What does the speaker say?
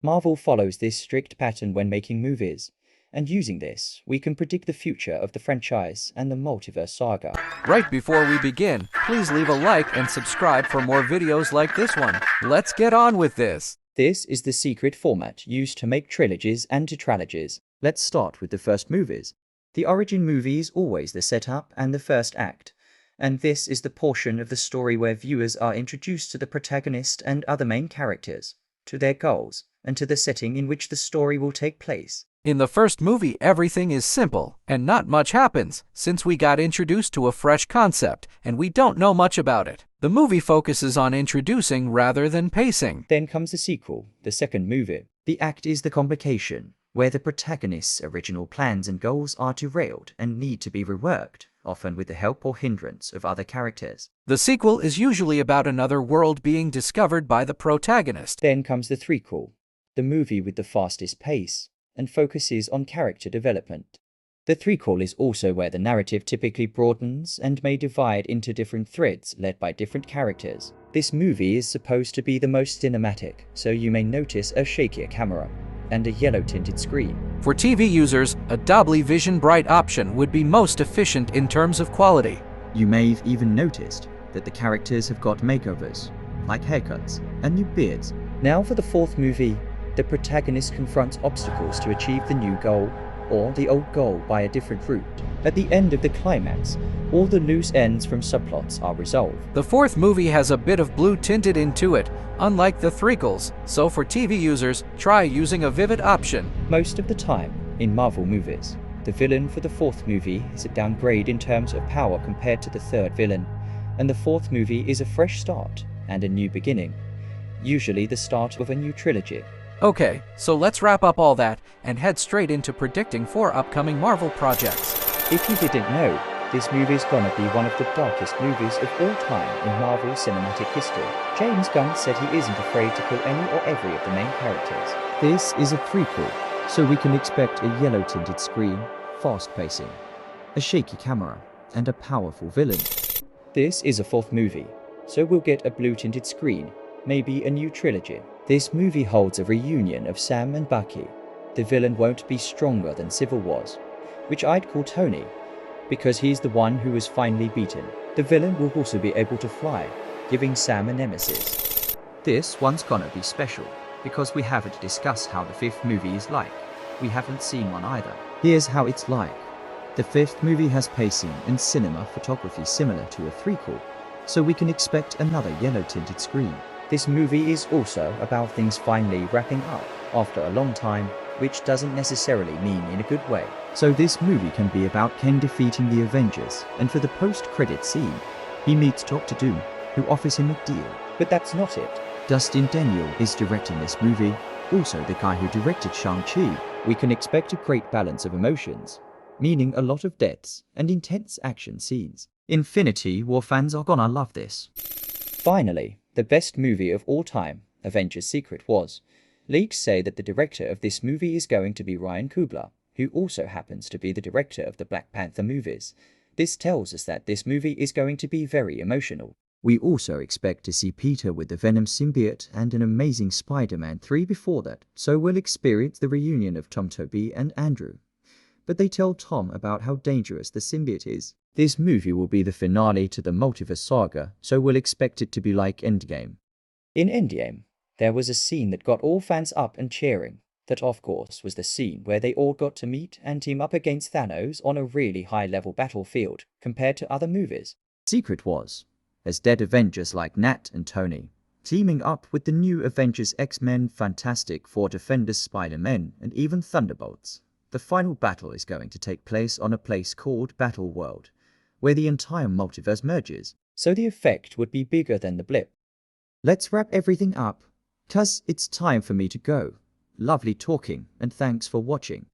Marvel follows this strict pattern when making movies, and using this, we can predict the future of the franchise and the multiverse saga. Right before we begin, please leave a like and subscribe for more videos like this one. Let's get on with this. This is the secret format used to make trilogies and tetralogies. Let's start with the first movies. The origin movie is always the setup and the first act, and this is the portion of the story where viewers are introduced to the protagonist and other main characters, to their goals, and to the setting in which the story will take place. In the first movie, everything is simple, and not much happens, since we got introduced to a fresh concept, and we don't know much about it. The movie focuses on introducing rather than pacing. Then comes the sequel, the second movie. The act is the complication, where the protagonist's original plans and goals are derailed and need to be reworked, often with the help or hindrance of other characters. The sequel is usually about another world being discovered by the protagonist. Then comes the threequel, the movie with the fastest pace, and focuses on character development. The threequel is also where the narrative typically broadens and may divide into different threads led by different characters. This movie is supposed to be the most cinematic, so you may notice a shakier camera and a yellow-tinted screen. For TV users, a Dolby Vision Bright option would be most efficient in terms of quality. You may have even noticed that the characters have got makeovers, like haircuts and new beards. Now for the fourth movie, the protagonist confronts obstacles to achieve the new goal, or the old goal by a different route. At the end of the climax, all the loose ends from subplots are resolved. The fourth movie has a bit of blue tinted into it, unlike the threequels, so for TV users, try using a vivid option. Most of the time, in Marvel movies, the villain for the fourth movie is a downgrade in terms of power compared to the third villain, and the fourth movie is a fresh start and a new beginning, usually the start of a new trilogy. Okay, so let's wrap up all that and head straight into predicting 4 upcoming Marvel projects. If you didn't know, this movie is gonna be one of the darkest movies of all time in Marvel cinematic history. James Gunn said he isn't afraid to kill any or every of the main characters. This is a threequel, so we can expect a yellow-tinted screen, fast pacing, a shaky camera, and a powerful villain. This is a fourth movie, so we'll get a blue-tinted screen, maybe a new trilogy. This movie holds a reunion of Sam and Bucky. The villain won't be stronger than Civil was, which I'd call Tony, because he's the one who was finally beaten. The villain will also be able to fly, giving Sam a nemesis. This one's gonna be special, because we haven't discussed how the fifth movie is like. We haven't seen one either. Here's how it's like. The fifth movie has pacing and cinema photography similar to a threequel, so we can expect another yellow-tinted screen. This movie is also about things finally wrapping up after a long time, which doesn't necessarily mean in a good way. So this movie can be about Ken defeating the Avengers, and for the post-credit scene, he meets Doctor Doom, who offers him a deal. But that's not it. Dustin Daniel is directing this movie, also the guy who directed Shang-Chi. We can expect a great balance of emotions, meaning a lot of deaths and intense action scenes. Infinity War fans are gonna love this. Finally, the best movie of all time, Avengers Secret Wars. Leaks say that the director of this movie is going to be Ryan Coogler, who also happens to be the director of the Black Panther movies. This tells us that this movie is going to be very emotional. We also expect to see Peter with the Venom symbiote and an amazing Spider-Man 3 before that, so we'll experience the reunion of Tom Tobey and Andrew. But they tell Tom about how dangerous the symbiote is. This movie will be the finale to the multiverse saga, so we'll expect it to be like Endgame. In Endgame, there was a scene that got all fans up and cheering. That, of course, was the scene where they all got to meet and team up against Thanos on a really high-level battlefield compared to other movies. Secret Wars has dead Avengers like Nat and Tony, teaming up with the new Avengers, X-Men, Fantastic Four, Defenders, Spider-Man, and even Thunderbolts. The final battle is going to take place on a place called Battle World, where the entire multiverse merges, so the effect would be bigger than the blip. Let's wrap everything up, 'cause it's time for me to go. Lovely talking, and thanks for watching.